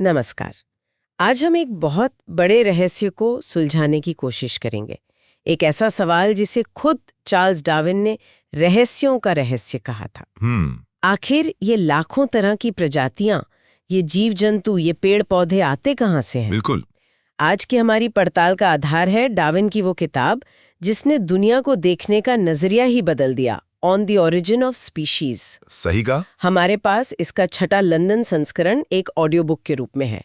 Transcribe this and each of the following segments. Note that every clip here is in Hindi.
नमस्कार। आज हम एक बहुत बड़े रहस्य को सुलझाने की कोशिश करेंगे। एक ऐसा सवाल जिसे खुद चार्ल्स डार्विन ने रहस्यों का रहस्य कहा था। आखिर ये लाखों तरह की प्रजातियां, ये जीव जंतु, ये पेड़ पौधे आते कहाँ से हैं? बिल्कुल। आज की हमारी पड़ताल का आधार है डार्विन की वो किताब जिसने दुनिया को देखने का नजरिया ही बदल दिया, on the origin of species. सही कहा। हमारे पास इसका छठा लंदन संस्करण एक ऑडियो बुक के रूप में है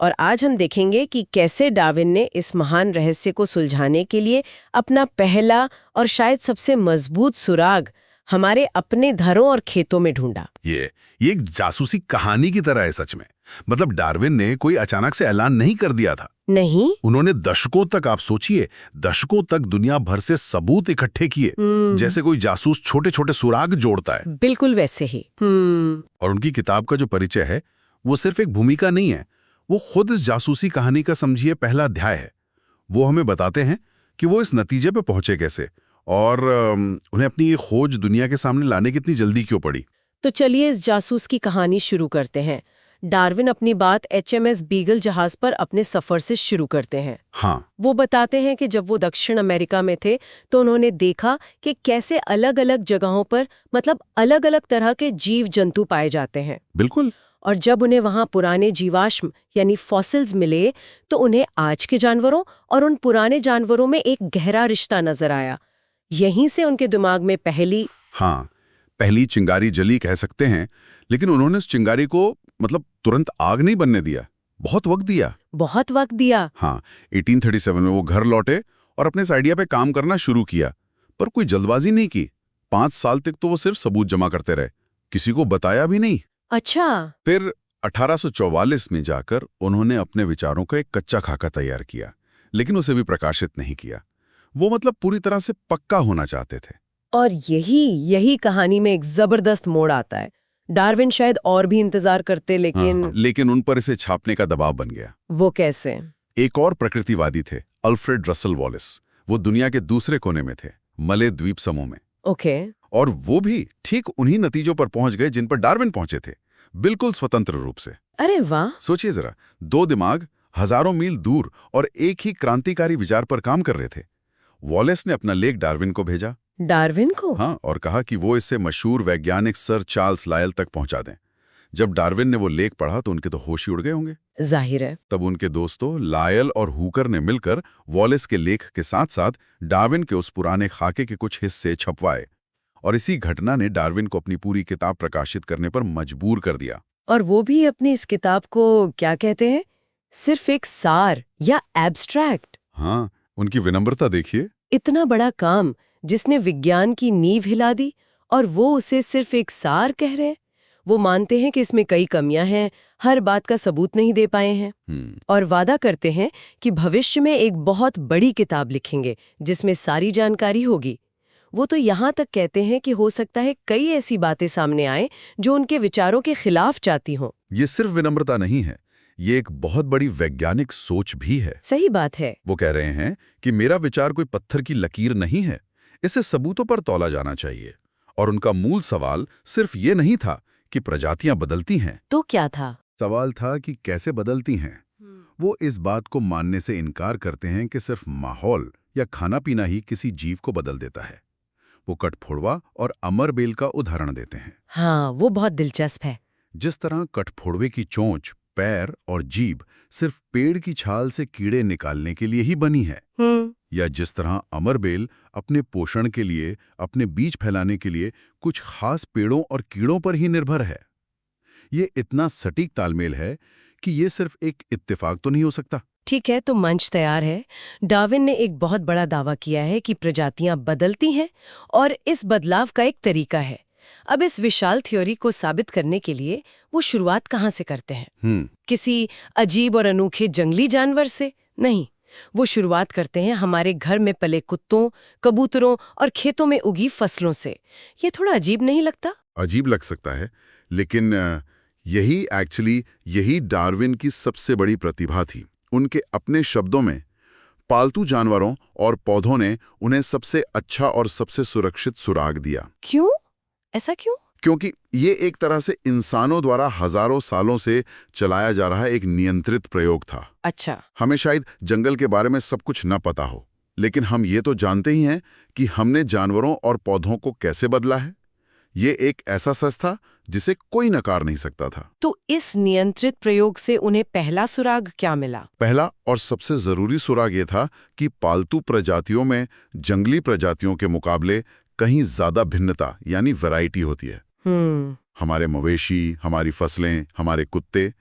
और आज हम देखेंगे कि कैसे डार्विन ने इस महान रहस्य को सुलझाने के लिए अपना पहला और शायद सबसे मजबूत सुराग हमारे अपने घरों और खेतों में ढूंढा। ये एक जासूसी कहानी की तरह है सच में। मतलब डार्विन ने कोई अचानक से ऐलान नहीं कर दिया था। नहीं, उन्होंने दशकों तक, आप सोचिए, दशकों तक दुनिया भर से सबूत इकट्ठे किए, जैसे कोई जासूस छोटे छोटे सुराग जोड़ता है। बिल्कुल वैसे ही। और उनकी किताब का जो परिचय है वो सिर्फ एक भूमिका नहीं है, वो खुद इस जासूसी कहानी का, समझिए, पहला अध्याय है। वो हमें बताते हैं कि वो इस नतीजे पे पहुंचे कैसे और उन्हें अपनी ये खोज दुनिया के सामने लाने की इतनी जल्दी क्यों पड़ी। तो चलिए इस जासूस की कहानी शुरू करते हैं। डार्विन अपनी बात HMS बीगल जहाज पर अपने सफर से शुरू करते हैं। हाँ, वो बताते हैं कि जब वो दक्षिण अमेरिका में थे तो उन्होंने देखा कि कैसे अलग अलग जगहों पर, मतलब अलग अलग तरह के जीव जंतु पाए जाते हैं। बिल्कुल। और जब उन्हें वहां पुराने जीवाश्म यानी फॉसिल्स मिले तो उन्हें आज के जानवरों और उन पुराने जानवरों में एक गहरा रिश्ता नजर आया। यहीं से उनके दिमाग में पहली चिंगारी जली, कह सकते हैं। लेकिन उन्होंने उस चिंगारी को, मतलब, तुरंत आग नहीं बनने दिया, बहुत वक्त दिया। हाँ, 1837 में वो घर लौटे और अपने इस आइडिया पे काम करना शुरू किया, पर कोई जल्दबाजी नहीं की। 5 साल तक तो वो सिर्फ सबूत जमा करते रहे, किसी को बताया भी नहीं। अच्छा। फिर 1844 में जाकर उन्होंने अपने विचारों का एक कच्चा खाका तैयार किया, लेकिन उसे भी प्रकाशित नहीं किया। वो, मतलब, पूरी तरह से पक्का होना चाहते थे। और यही कहानी में एक जबरदस्त मोड़ आता है। डार्विन शायद और भी इंतजार करते, लेकिन उन पर इसे छापने का दबाव बन गया। वो कैसे? एक और प्रकृतिवादी थे, अल्फ्रेड रसल वॉलिस। वो दुनिया के दूसरे कोने में थे, मले द्वीप समूह में। ओके। और वो भी ठीक उन्हीं नतीजों पर पहुंच गए जिन पर डार्विन पहुंचे थे, बिल्कुल स्वतंत्र रूप से। अरे वाह! सोचिए जरा, दो दिमाग हजारों मील दूर और एक ही क्रांतिकारी विचार पर काम कर रहे थे। वॉलेस ने अपना लेख डार्विन को भेजा। डार्विन को? हाँ, और कहा कि वो इसे मशहूर वैज्ञानिक सर चार्ल्स लायल तक पहुंचा दें। जब डार्विन ने वो लेख पढ़ा तो उनके तो होश ही उड़ गए होंगे। जाहिर है। तब उनके दोस्तों लायल और हुकर ने मिलकर वॉलेस के लेख के साथ साथ डार्विन के उस पुराने खाके के कुछ हिस्से छपवाए, और इसी घटना ने डार्विन को अपनी पूरी किताब प्रकाशित करने पर मजबूर कर दिया। और वो भी अपनी इस किताब को क्या कहते हैं, सिर्फ एक सार या एब्स्ट्रैक्ट। हाँ, उनकी विनम्रता देखिए। इतना बड़ा काम जिसने विज्ञान की नींव हिला दी और वो उसे सिर्फ एक सार कह रहे हैं। वो मानते हैं कि इसमें कई कमियां हैं, हर बात का सबूत नहीं दे पाए हैं, और वादा करते हैं कि भविष्य में एक बहुत बड़ी किताब लिखेंगे जिसमें सारी जानकारी होगी। वो तो यहाँ तक कहते हैं कि हो सकता है कई ऐसी बातें सामने आए जो उनके विचारों के खिलाफ जाती हों। ये सिर्फ विनम्रता नहीं है, ये एक बहुत बड़ी वैज्ञानिक सोच भी है। सही बात है। वो कह रहे हैं कि मेरा विचार कोई पत्थर की लकीर नहीं है, इसे सबूतों पर तौला जाना चाहिए। और उनका मूल सवाल सिर्फ ये नहीं था कि प्रजातियां बदलती हैं। तो क्या था? सवाल था कि कैसे बदलती हैं। वो इस बात को मानने से इनकार करते हैं कि सिर्फ माहौल या खाना पीना ही किसी जीव को बदल देता है। वो कठफोड़वा और अमरबेल का उदाहरण देते हैं। हाँ, वो बहुत दिलचस्प है। जिस तरह कठफोड़वे की चोंच, पैर और जीभ सिर्फ पेड़ की छाल से कीड़े निकालने के लिए ही बनी है, या जिस तरह अमरबेल अपने पोषण के लिए, अपने बीज फैलाने के लिए कुछ खास पेड़ों और कीड़ों पर ही निर्भर है। ये इतना सटीक तालमेल है कि ये सिर्फ एक इत्तेफाक तो नहीं हो सकता। ठीक है, तो मंच तैयार है। डार्विन ने एक बहुत बड़ा दावा किया है कि प्रजातियां बदलती हैं और इस बदलाव का एक तरीका है। अब इस विशाल थ्योरी को साबित करने के लिए वो शुरुआत कहाँ से करते हैं? किसी अजीब और अनोखे जंगली जानवर से नहीं, वो शुरुआत करते हैं हमारे घर में पले कुत्तों, कबूतरों और खेतों में उगी फसलों से। ये थोड़ा अजीब नहीं लगता? अजीब लग सकता है, लेकिन यही डार्विन की सबसे बड़ी प्रतिभा थी। उनके अपने शब्दों में, पालतू जानवरों और पौधों ने उन्हें सबसे अच्छा और सबसे सुरक्षित सुराग दिया। क्यों? ऐसा क्यों? क्योंकि ये एक तरह से इंसानों द्वारा हजारों सालों से चलाया जा रहा एक नियंत्रित प्रयोग था। अच्छा। हमें शायद जंगल के बारे में सब कुछ न पता हो, लेकिन हम ये तो जानते ही हैं कि हमने जानवरों और पौधों को कैसे बदला है। ये एक ऐसा सच था जिसे कोई नकार नहीं सकता था। तो इस नियंत्रित प्रयोग से उन्हें पहला सुराग क्या मिला? पहला और सबसे जरूरी सुराग ये था कि पालतू प्रजातियों में जंगली प्रजातियों के मुकाबले कहीं ज्यादा भिन्नता यानी वैरायटी होती है। हमारे मवेशी, हमारी फसलें, हमारे कुत्ते,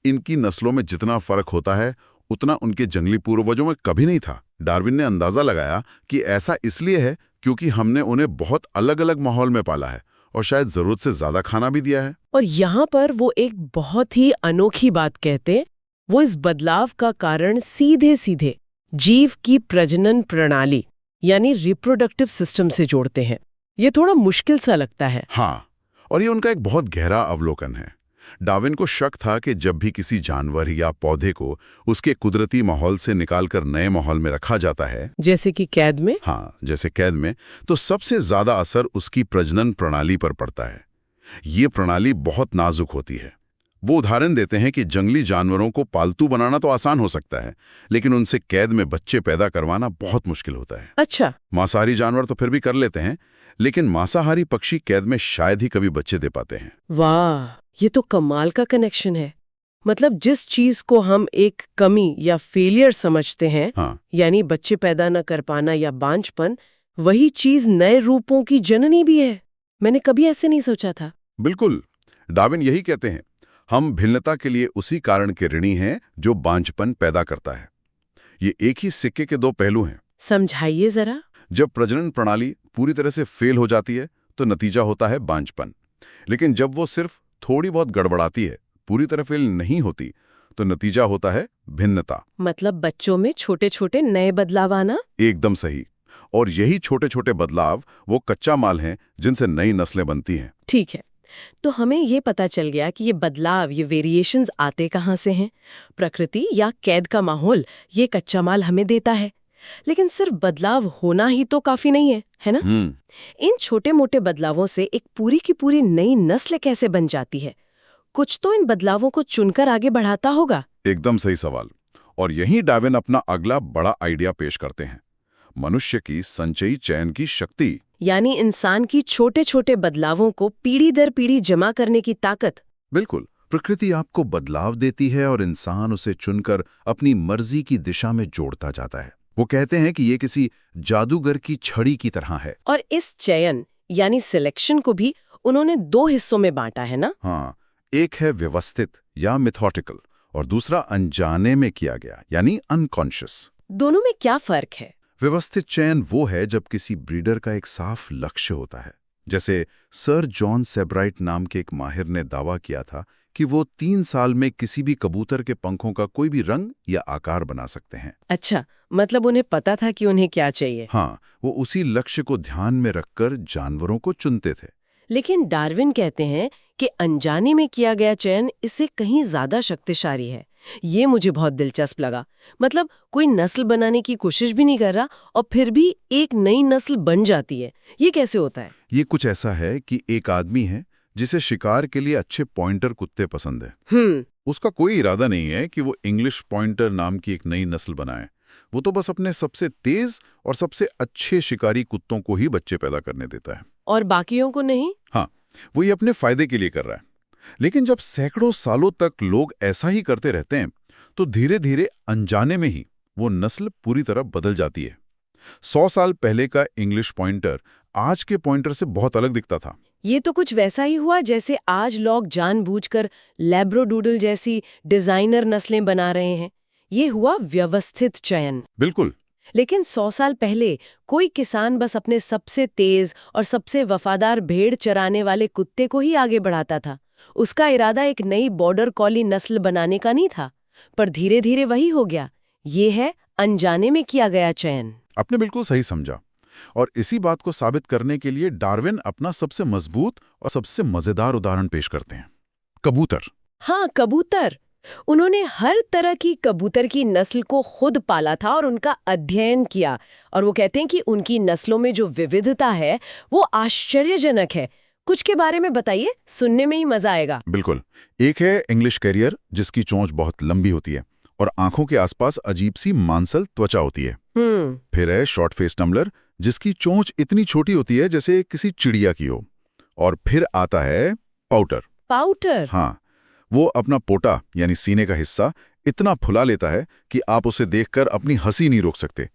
इनकी नस्लों में जितना फर्क होता है उतना उनके जंगली पूर्वजों में कभी नहीं था। डार्विन ने अंदाजा लगाया कि ऐसा इसलिए है क्योंकि हमने उन्हें बहुत अलग अलग माहौल में पाला है और शायद जरूरत से ज्यादा खाना भी दिया है। और यहाँ पर वो एक बहुत ही अनोखी बात कहते, वो इस बदलाव का कारण सीधे सीधे जीव की प्रजनन प्रणाली यानी रिप्रोडक्टिव सिस्टम से जोड़ते हैं। ये थोड़ा मुश्किल सा लगता है। हाँ, और ये उनका एक बहुत गहरा अवलोकन है। डार्विन को शक था कि जब भी किसी जानवर या पौधे को उसके कुदरती माहौल से निकालकर नए माहौल में रखा जाता है, जैसे कि कैद में, हाँ, जैसे कैद में, तो सबसे ज्यादा असर उसकी प्रजनन प्रणाली पर पड़ता है। ये प्रणाली बहुत नाजुक होती है। वो उदाहरण देते हैं कि जंगली जानवरों को पालतू बनाना तो आसान हो सकता है, लेकिन उनसे कैद में बच्चे पैदा करवाना बहुत मुश्किल होता है। अच्छा। मांसाहारी जानवर तो फिर भी कर लेते हैं, लेकिन मांसाहारी पक्षी कैद में शायद ही कभी बच्चे दे पाते हैं। वाह, ये तो कमाल का कनेक्शन है। मतलब जिस चीज को हम एक कमी या फेलियर समझते हैं, हाँ, यानी बच्चे पैदा न कर पाना या बांझपन, वही चीज नए रूपों की जननी भी है। मैंने कभी ऐसे नहीं सोचा था। बिल्कुल, डार्विन यही कहते हैं, हम भिन्नता के लिए उसी कारण के ऋणी हैं जो बांझपन पैदा करता है। ये एक ही सिक्के के दो पहलू हैं। समझाइए जरा। जब प्रजनन प्रणाली पूरी तरह से फेल हो जाती है तो नतीजा होता है बांझपन, लेकिन जब वो सिर्फ थोड़ी बहुत गड़बड़ाती है, पूरी तरह फेल नहीं होती, तो नतीजा होता है भिन्नता। मतलब बच्चों में छोटे छोटे नए बदलाव आना। एकदम सही। और यही छोटे छोटे बदलाव वो कच्चा माल हैं जिनसे नई नस्लें बनती हैं। ठीक है, तो हमें ये पता चल गया कि ये बदलाव, ये वेरिएशंस आते कहाँ से हैं। प्रकृति या कैद का माहौल ये कच्चा माल हमें देता है, लेकिन सिर्फ बदलाव होना ही तो काफी नहीं है ना? इन छोटे मोटे बदलावों से एक पूरी की पूरी नई नस्ल कैसे बन जाती है? कुछ तो इन बदलावों को चुनकर आगे बढ़ाता होगा। एकदम सही सवाल। और यही डार्विन अपना अगला बड़ा आइडिया पेश करते हैं, मनुष्य की संचयी चयन की शक्ति, यानी इंसान की छोटे छोटे बदलावों को पीढ़ी दर पीढ़ी जमा करने की ताकत। बिल्कुल, प्रकृति आपको बदलाव देती है और इंसान उसे चुनकर अपनी मर्जी की दिशा में जोड़ता जाता है। वो कहते हैं कि ये किसी जादूगर की छड़ी की तरह है। और इस चयन यानी सिलेक्शन को भी उन्होंने दो हिस्सों में बांटा है ना? हाँ, एक है व्यवस्थित या मिथोटिकल और दूसरा अनजाने में किया गया यानी अनकॉन्शियस। दोनों में क्या फर्क है? व्यवस्थित चयन वो है जब किसी ब्रीडर का एक साफ लक्ष्य होता है। जैसे सर जॉन सेब्राइट नाम के एक माहिर ने दावा किया था कि वो 3 साल में किसी भी कबूतर के पंखों का कोई भी रंग या आकार बना सकते हैं। अच्छा, मतलब उन्हें पता था कि उन्हें क्या चाहिए। हाँ, वो उसी लक्ष्य को ध्यान में रखकर जानवरों को चुनते थे। लेकिन डार्विन कहते हैं कि अनजाने में किया गया चयन इससे कहीं ज्यादा शक्तिशाली है। ये मुझे बहुत दिलचस्प लगा। मतलब कोई नस्ल बनाने की कोशिश भी नहीं कर रहा और फिर भी एक नई नस्ल बन जाती है। ये कैसे होता है? ये कुछ ऐसा है कि एक आदमी है जिसे शिकार के लिए अच्छे पॉइंटर कुत्ते पसंद है। उसका कोई इरादा नहीं है कि वो इंग्लिश पॉइंटर नाम की एक नई नस्ल बनाए। वो तो बस अपने सबसे तेज और सबसे अच्छे शिकारी कुत्तों को ही बच्चे पैदा करने देता है, और बाकियों को नहीं। हाँ, वो ये अपने फायदे के लिए कर रहा है। लेकिन जब सैकड़ों सालों तक लोग ऐसा ही करते रहते हैं, तो धीरे धीरे अनजाने में ही वो नस्ल पूरी तरह बदल जाती है। 100 साल पहले का इंग्लिश पॉइंटर आज के पॉइंटर से बहुत अलग दिखता था। ये तो कुछ वैसा ही हुआ जैसे आज लोग जानबूझकर लैब्राडोodle जैसी डिजाइनर नस्लें बना रहे हैं। ये हुआ व्यवस्थित चयन। बिल्कुल। लेकिन 100 साल पहले कोई किसान बस अपने सबसे तेज और सबसे वफादार भेड़ चराने वाले कुत्ते को ही आगे बढ़ाता था। उसका इरादा एक नई बॉर्डर कॉली नस्ल बनाने का नहीं था, पर धीरे धीरे वही हो गया। ये है अनजाने में किया गया चयन। आपने बिल्कुल सही समझा। और इसी बात को साबित करने के लिए डार्विन अपना सबसे मजबूत और सबसे मजेदार उदाहरण पेश करते हैं, कबूतर। हाँ, कबूतर। उन्होंने हर तरह की कबूतर की नस्ल को खुद पाला था और उनका अध्ययन किया, और वो कहते हैं कि उनकी नस्लों में जो विविधता है वो आश्चर्यजनक है। कुछ के बारे में बताइए, सुनने में ही मजा आएगा। बिल्कुल। एक है इंग्लिश कैरियर, जिसकी चोंच बहुत लंबी होती है और आंखों के आसपास अजीब सी मांसल त्वचा होती है। फिर है शॉर्ट फेस टम्बलर, जिसकी चोंच इतनी छोटी होती है जैसे किसी चिड़िया की हो। और फिर आता है पाउटर। पाउटर? हाँ, वो अपना पोटा यानी सीने का हिस्सा इतना फुला लेता है कि आप उसे देखकर अपनी हंसी नहीं रोक सकते।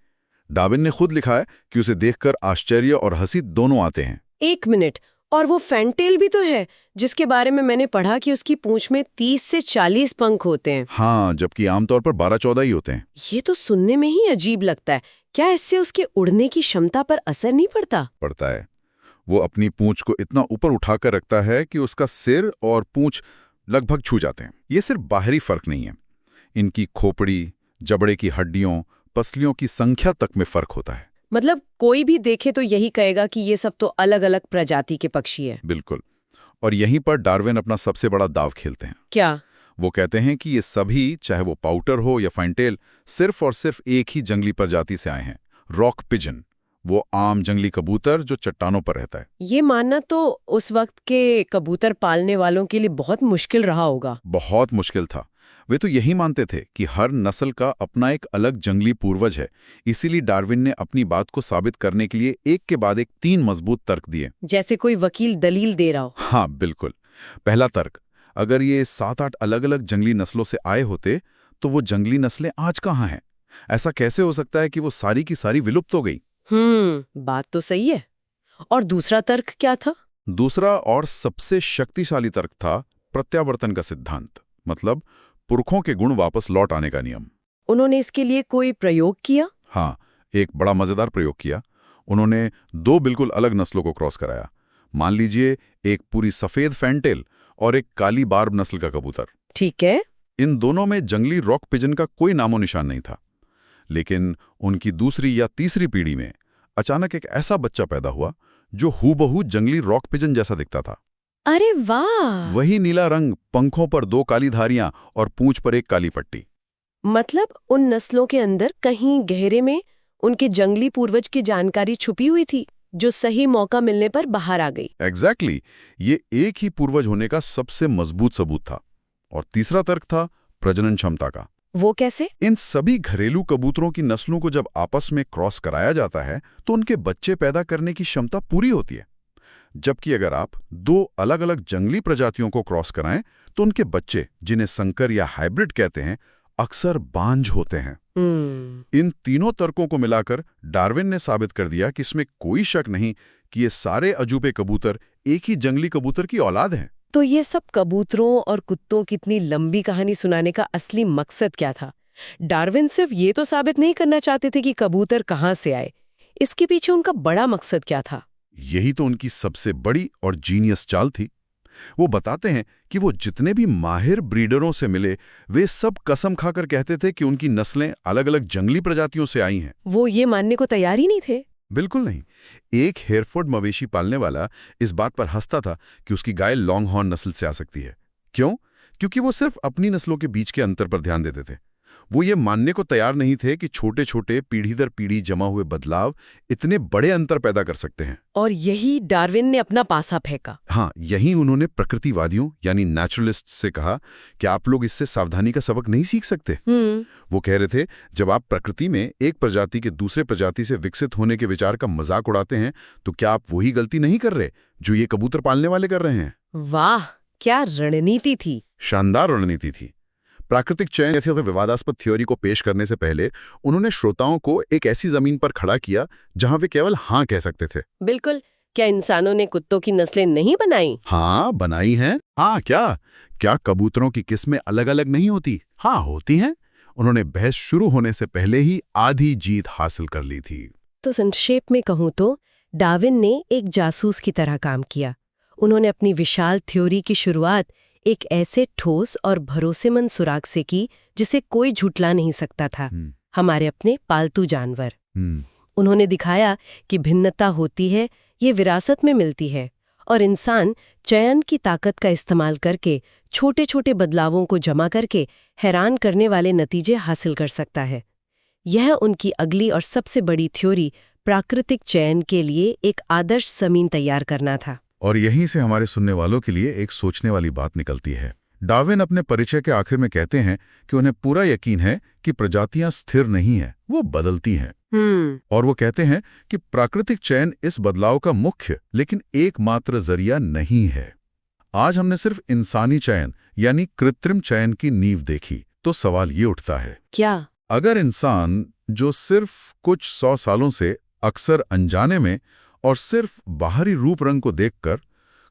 डार्विन ने खुद लिखा है कि उसे देखकर आश्चर्य और हंसी दोनों आते हैं। एक मिनट, और वो फैंटेल भी तो है, जिसके बारे में मैंने पढ़ा कि उसकी पूंछ में 30 से 40 पंख होते हैं। हाँ, जबकि आमतौर पर 12-14 ही होते हैं। ये तो सुनने में ही अजीब लगता है। क्या इससे उसके उड़ने की क्षमता पर असर नहीं पड़ता? पड़ता है। वो अपनी पूंछ को इतना ऊपर उठाकर रखता है कि उसका सिर और पूंछ लगभग छू जाते हैं। ये सिर्फ बाहरी फर्क नहीं है, इनकी खोपड़ी, जबड़े की हड्डियों, पसलियों की संख्या तक में फर्क होता है। मतलब कोई भी देखे तो यही कहेगा कि ये सब तो अलग अलग प्रजाति के पक्षी है। बिल्कुल। और यहीं पर डार्विन अपना सबसे बड़ा दाव खेलते हैं। क्या? वो कहते हैं कि ये सभी, चाहे वो पाउटर हो या फाइनटेल, सिर्फ और सिर्फ एक ही जंगली प्रजाति से आए हैं, रॉक पिजन, वो आम जंगली कबूतर जो चट्टानों पर रहता है। ये मानना तो उस वक्त के कबूतर पालने वालों के लिए बहुत मुश्किल रहा होगा। बहुत मुश्किल था। वे तो यही मानते थे कि हर नस्ल का अपना एक अलग जंगली पूर्वज है। इसीलिए डार्विन ने अपनी बात को साबित करने के लिए एक के बाद एक 3 मजबूत तर्क दिए। जैसे कोई वकील दलील दे रहा हो। हाँ, बिल्कुल। पहला तर्क, अगर ये 7-8 अलग अलग जंगली नस्लों से आए होते तो वो जंगली नस्लें आज कहाँ हैं? ऐसा कैसे हो सकता है कि वो सारी की सारी विलुप्त हो गई? बात तो सही है। और दूसरा तर्क क्या था? दूसरा और सबसे शक्तिशाली तर्क था प्रत्यावर्तन का सिद्धांत, मतलब पुरखों के गुण वापस लौट आने का नियम। उन्होंने इसके लिए कोई प्रयोग किया? हाँ, एक बड़ा मजेदार प्रयोग किया। उन्होंने 2 बिल्कुल अलग नस्लों को क्रॉस कराया। मान लीजिए एक पूरी सफेद फैंटेल और एक काली बार्ब नस्ल का कबूतर। ठीक है। इन दोनों में जंगली रॉक पिजन का कोई नामो निशान नहीं था, लेकिन उनकी दूसरी या तीसरी पीढ़ी में अचानक एक ऐसा बच्चा पैदा हुआ जो हूबहू जंगली रॉक पिजन जैसा दिखता था। अरे वाह! वही नीला रंग, पंखों पर 2 काली धारियां और पूंछ पर एक काली पट्टी। मतलब उन नस्लों के अंदर कहीं गहरे में उनके जंगली पूर्वज की जानकारी छुपी हुई थी, जो सही मौका मिलने पर बाहर आ गई। एग्जैक्टली। ये एक ही पूर्वज होने का सबसे मजबूत सबूत था। और तीसरा तर्क था प्रजनन क्षमता का। वो कैसे? इन सभी घरेलू कबूतरों की नस्लों को जब आपस में क्रॉस कराया जाता है तो उनके बच्चे पैदा करने की क्षमता पूरी होती है। जबकि अगर आप 2 अलग अलग जंगली प्रजातियों को क्रॉस कराएं तो उनके बच्चे, जिन्हें संकर या हाइब्रिड कहते हैं, अक्सर बांझ होते हैं। इन तीनों तर्कों को मिलाकर डार्विन ने साबित कर दिया कि इसमें कोई शक नहीं कि ये सारे अजूबे कबूतर एक ही जंगली कबूतर की औलाद हैं। तो ये सब कबूतरों और कुत्तों की इतनी लंबी कहानी सुनाने का असली मकसद क्या था? डार्विन सिर्फ ये तो साबित नहीं करना चाहते थे कि कबूतर कहाँ से आए, इसके पीछे उनका बड़ा मकसद क्या था? यही तो उनकी सबसे बड़ी और जीनियस चाल थी। वो बताते हैं कि वो जितने भी माहिर ब्रीडरों से मिले, वे सब कसम खाकर कहते थे कि उनकी नस्लें अलग अलग जंगली प्रजातियों से आई हैं। वो ये मानने को तैयार ही नहीं थे। बिल्कुल नहीं। एक हेरफोर्ड मवेशी पालने वाला इस बात पर हंसता था कि उसकी गाय लॉन्ग हॉर्न नस्ल से आ सकती है। क्यों? क्योंकि वो सिर्फ अपनी नस्लों के बीच के अंतर पर ध्यान देते थे। वो ये मानने को तैयार नहीं थे कि छोटे छोटे पीढ़ी दर पीढ़ी जमा हुए बदलाव इतने बड़े अंतर पैदा कर सकते हैं। और यही डार्विन ने अपना पासा फेंका। हाँ, यही उन्होंने प्रकृतिवादियों यानी नेचुरलिस्ट से कहा कि आप लोग इससे सावधानी का सबक नहीं सीख सकते। वो कह रहे थे, जब आप प्रकृति में एक प्रजाति के दूसरे प्रजाति से विकसित होने के विचार का मजाक उड़ाते हैं तो क्या आप वही गलती नहीं कर रहे जो ये कबूतर पालने वाले कर रहे हैं? वाह, क्या रणनीति थी! शानदार रणनीति थी। प्राकृतिक चयन जैसे विवादास्पद थ्योरी को पेश करने से पहले उन्होंने श्रोताओं को एक ऐसी जमीन पर खड़ा किया जहां वे केवल हाँ कह सकते थे। बिल्कुल। क्या इंसानों ने कुत्तों की नस्लें नहीं बनाई? हाँ, बनाई हैं। हाँ, क्या कबूतरों की किस्में अलग अलग नहीं होती? हाँ, होती हैं। उन्होंने बहस शुरू होने से पहले ही आधी जीत हासिल कर ली थी। तो संक्षेप में कहूं तो डार्विन ने एक जासूस की तरह काम किया। उन्होंने अपनी विशाल थ्योरी की शुरुआत एक ऐसे ठोस और भरोसेमंद सुराग से की जिसे कोई झुठला नहीं सकता था, हमारे अपने पालतू जानवर। उन्होंने दिखाया कि भिन्नता होती है, ये विरासत में मिलती है, और इंसान चयन की ताकत का इस्तेमाल करके छोटे छोटे बदलावों को जमा करके हैरान करने वाले नतीजे हासिल कर सकता है। यह उनकी अगली और सबसे बड़ी थ्योरी प्राकृतिक चयन के लिए एक आदर्श जमीन तैयार करना था। और यहीं से हमारे सुनने वालों के लिए एक सोचने वाली बात निकलती है। डार्विन अपने परिचय के आखिर में कहते हैं कि उन्हें पूरा यकीन है कि प्रजातियां स्थिर नहीं हैं, वो बदलती हैं। और वो कहते हैं कि प्राकृतिक चयन इस बदलाव का मुख्य लेकिन एकमात्र जरिया नहीं है। आज हमने सिर्फ इंसानी चयन यानी कृत्रिम चयन की नींव देखी, तो सवाल ये उठता है, क्या अगर इंसान जो सिर्फ कुछ 100 सालों से अक्सर अनजाने में और सिर्फ बाहरी रूप रंग को देखकर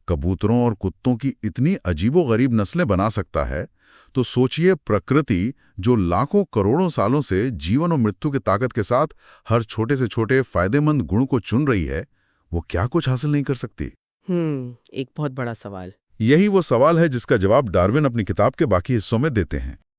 कबूतरों और कुत्तों की इतनी अजीबोगरीब नस्लें बना सकता है, तो सोचिए प्रकृति जो लाखों करोड़ों सालों से जीवन और मृत्यु की ताकत के साथ हर छोटे से छोटे फायदेमंद गुण को चुन रही है, वो क्या कुछ हासिल नहीं कर सकती? एक बहुत बड़ा सवाल। यही वो सवाल है जिसका जवाब डार्विन अपनी किताब के बाकी हिस्सों में देते हैं।